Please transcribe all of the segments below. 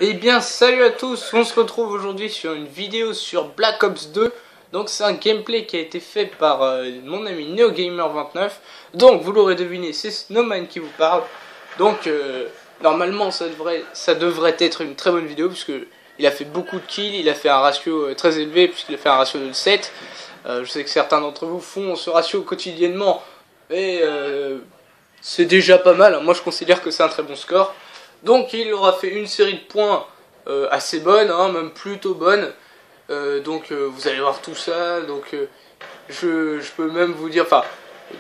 Eh bien salut à tous, on se retrouve aujourd'hui sur une vidéo sur Black Ops 2. Donc c'est un gameplay qui a été fait par mon ami NeoGamer29. Donc vous l'aurez deviné, c'est Snowman qui vous parle. Donc normalement ça devrait être une très bonne vidéo, puisque il a fait beaucoup de kills, il a fait un ratio très élevé, puisqu'il a fait un ratio de 7. Je sais que certains d'entre vous font ce ratio quotidiennement, et c'est déjà pas mal. Moi je considère que c'est un très bon score. Donc il aura fait une série de points assez bonne, hein, même plutôt bonne. Vous allez voir tout ça. Donc je peux même vous dire, enfin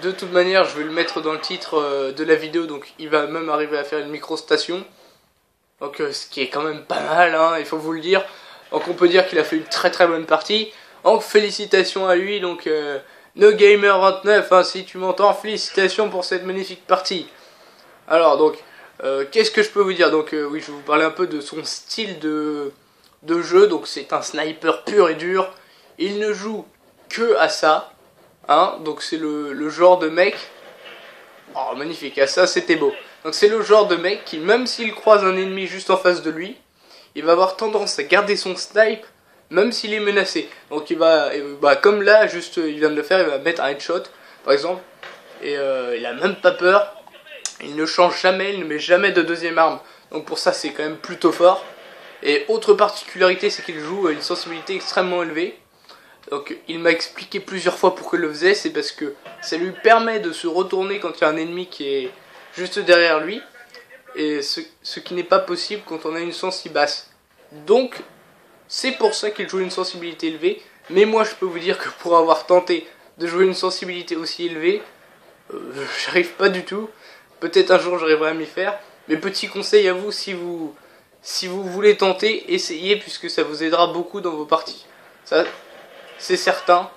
de toute manière je vais le mettre dans le titre de la vidéo. Donc il va même arriver à faire une micro-station. Donc ce qui est quand même pas mal, hein, il faut vous le dire. Donc on peut dire qu'il a fait une très très bonne partie. Donc félicitations à lui. Donc NoGamer29, hein, si tu m'entends, félicitations pour cette magnifique partie. Alors donc qu'est-ce que je peux vous dire? Donc oui, je vais vous parler un peu de son style de jeu. Donc c'est un sniper pur et dur. Il ne joue que à ça, hein. Donc c'est le genre de mec. Oh magnifique, à ça c'était beau. Donc c'est le genre de mec qui, même s'il croise un ennemi juste en face de lui, il va avoir tendance à garder son snipe même s'il est menacé. Donc il va, comme là, juste il vient de le faire, il va mettre un headshot par exemple. Et il a même pas peur. Il ne change jamais, il ne met jamais de deuxième arme. Donc pour ça c'est quand même plutôt fort. Et autre particularité, c'est qu'il joue à une sensibilité extrêmement élevée. Donc il m'a expliqué plusieurs fois pourquoi il le faisait. C'est parce que ça lui permet de se retourner quand il y a un ennemi qui est juste derrière lui. Et ce qui n'est pas possible quand on a une sensi basse. Donc c'est pour ça qu'il joue une sensibilité élevée. Mais moi je peux vous dire que pour avoir tenté de jouer une sensibilité aussi élevée, j'arrive pas du tout. Peut-être un jour j'arriverai à m'y faire. Mais petit conseil à vous, si vous voulez tenter, essayez, puisque ça vous aidera beaucoup dans vos parties. Ça, c'est certain.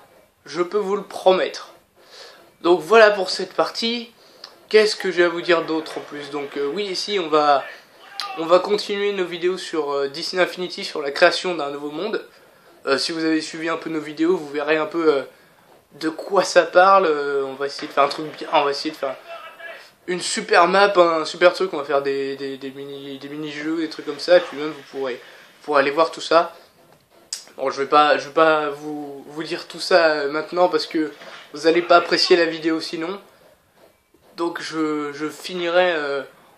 Je peux vous le promettre. Donc voilà pour cette partie. Qu'est-ce que j'ai à vous dire d'autre en plus? Donc oui, ici on va continuer nos vidéos sur Disney Infinity, sur la création d'un nouveau monde. Si vous avez suivi un peu nos vidéos, vous verrez un peu de quoi ça parle. On va essayer de faire un truc bien. On va essayer de faire une super map, un super truc. On va faire des mini-jeux, des trucs comme ça. Et puis même vous pourrez aller voir tout ça. Bon, je vais pas vous dire tout ça maintenant, parce que vous n'allez pas apprécier la vidéo sinon. Donc je finirai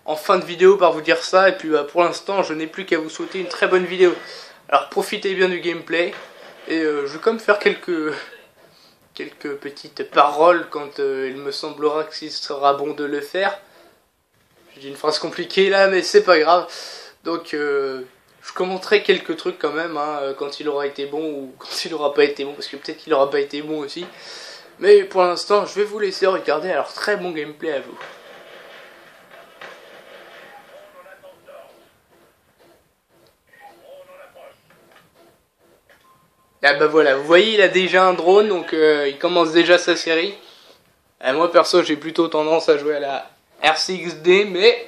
en fin de vidéo par vous dire ça. Et puis pour l'instant je n'ai plus qu'à vous souhaiter une très bonne vidéo. Alors profitez bien du gameplay. Et je vais quand même faire quelques petites paroles quand il me semblera que il sera bon de le faire. J'ai dit une phrase compliquée là, mais c'est pas grave. Donc je commenterai quelques trucs quand même, hein, quand il aura été bon ou quand il aura pas été bon, parce que peut-être qu'il aura pas été bon aussi. Mais pour l'instant je vais vous laisser regarder. Alors très bon gameplay à vous. Ah bah voilà, vous voyez, il a déjà un drone, donc il commence déjà sa série. Moi perso j'ai plutôt tendance à jouer à la RCXD, mais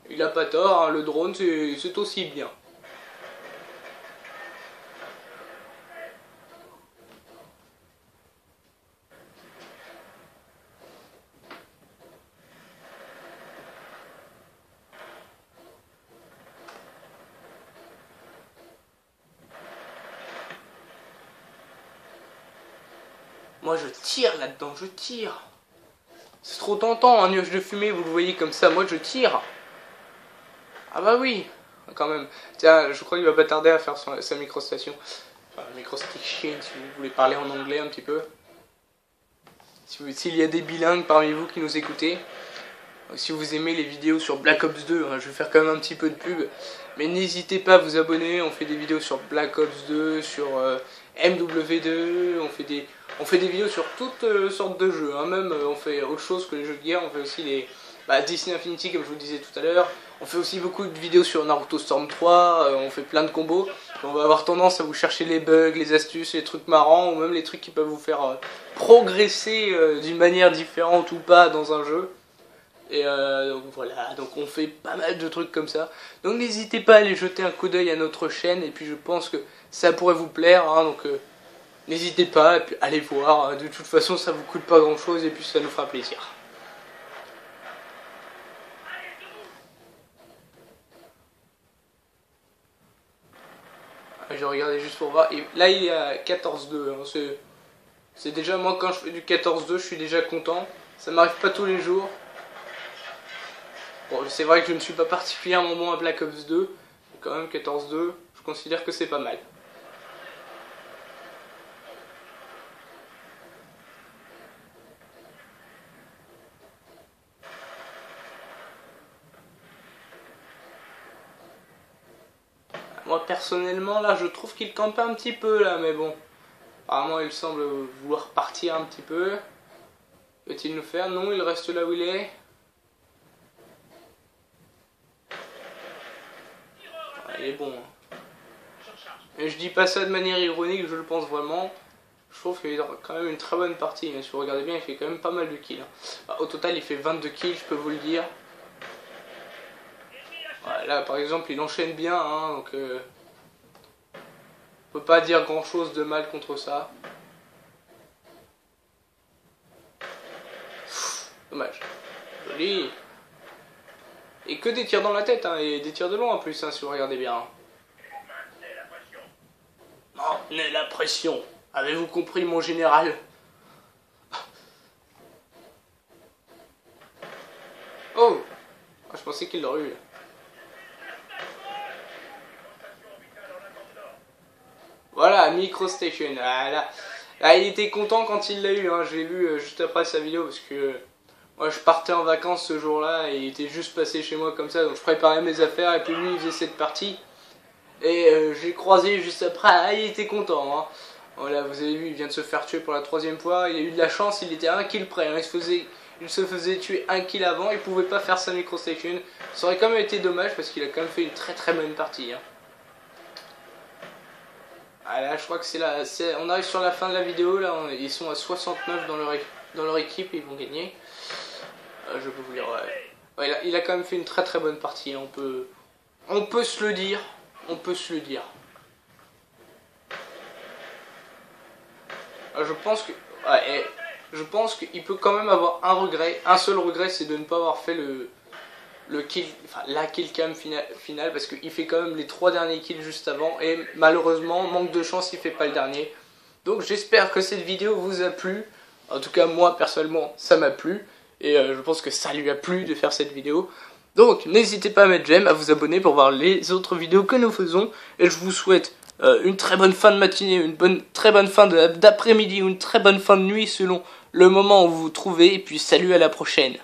il a pas tort, hein, le drone c'est aussi bien. Moi je tire là-dedans, je tire. C'est trop tentant, un nuage de fumée, vous le voyez comme ça, moi je tire. Ah bah oui, quand même. Tiens, je crois qu'il va pas tarder à faire sa microstation. Enfin, micro-station, si vous voulez parler en anglais un petit peu. S'il y a des bilingues parmi vous qui nous écoutez. Si vous aimez les vidéos sur Black Ops 2, hein, je vais faire quand même un petit peu de pub. Mais n'hésitez pas à vous abonner, on fait des vidéos sur Black Ops 2, sur MW2, on fait des vidéos sur toutes sortes de jeux. Hein. Même on fait autre chose que les jeux de guerre, on fait aussi les Disney Infinity comme je vous le disais tout à l'heure. On fait aussi beaucoup de vidéos sur Naruto Storm 3, on fait plein de combos. On va avoir tendance à vous chercher les bugs, les astuces, les trucs marrants, ou même les trucs qui peuvent vous faire progresser d'une manière différente ou pas dans un jeu. Et donc voilà, donc on fait pas mal de trucs comme ça. Donc n'hésitez pas à aller jeter un coup d'œil à notre chaîne, et puis je pense que ça pourrait vous plaire, hein, donc n'hésitez pas, et puis allez voir, hein, de toute façon ça vous coûte pas grand chose, et puis ça nous fera plaisir. J'ai regardé juste pour voir. Et là, il est à 14-2. Hein. C'est déjà, moi, quand je fais du 14-2, je suis déjà content. Ça m'arrive pas tous les jours. Bon, c'est vrai que je ne suis pas particulièrement bon à Black Ops 2. Mais quand même, 14-2, je considère que c'est pas mal. Moi, personnellement, là, je trouve qu'il campe un petit peu, là, mais bon. Apparemment, il semble vouloir partir un petit peu. Peut-il nous faire? Non, il reste là où il est. Ah, il est bon. Hein. Et je dis pas ça de manière ironique, je le pense vraiment. Je trouve qu'il a quand même une très bonne partie. Si vous regardez bien, il fait quand même pas mal de kills. Bah, au total, il fait 22 kills, je peux vous le dire. Ouais, là, par exemple, il enchaîne bien, hein, donc on peut pas dire grand chose de mal contre ça. Dommage. Joli. Et que des tirs dans la tête, hein, et des tirs de loin en plus, hein, si vous regardez bien. Maintenez la pression. Avez-vous compris, mon général? Oh, je pensais qu'il l'aurait eu. Voilà, MicroStation. Voilà. Ah, il était content quand il l'a eu. Hein. J'ai vu juste après sa vidéo parce que moi je partais en vacances ce jour-là et il était juste passé chez moi comme ça. Donc je préparais mes affaires et puis lui il faisait cette partie. Et j'ai croisé juste après. Ah, il était content. Hein. Voilà, vous avez vu, il vient de se faire tuer pour la 3e fois. Il a eu de la chance, il était à 1 kill près. Hein. Il se faisait tuer 1 kill avant. Il pouvait pas faire sa MicroStation. Ça aurait quand même été dommage parce qu'il a quand même fait une très bonne partie. Hein. Ah là, je crois que c'est là. On arrive sur la fin de la vidéo. Là, ils sont à 69 dans leur équipe et ils vont gagner. Je peux vous dire, ouais, il a quand même fait une très bonne partie. Hein. On peut se le dire. On peut se le dire. Je pense que, ouais, je pense qu'il peut quand même avoir un regret. Un seul regret, c'est de ne pas avoir fait la kill cam finale parce qu'il fait quand même les 3 derniers kills juste avant et malheureusement manque de chance il fait pas le dernier. Donc j'espère que cette vidéo vous a plu. En tout cas moi personnellement ça m'a plu et je pense que ça lui a plu de faire cette vidéo. Donc n'hésitez pas à mettre j'aime, à vous abonner pour voir les autres vidéos que nous faisons et je vous souhaite une très bonne fin de matinée, une très bonne fin d'après-midi ou une très bonne fin de nuit selon le moment où vous vous trouvez et puis salut à la prochaine.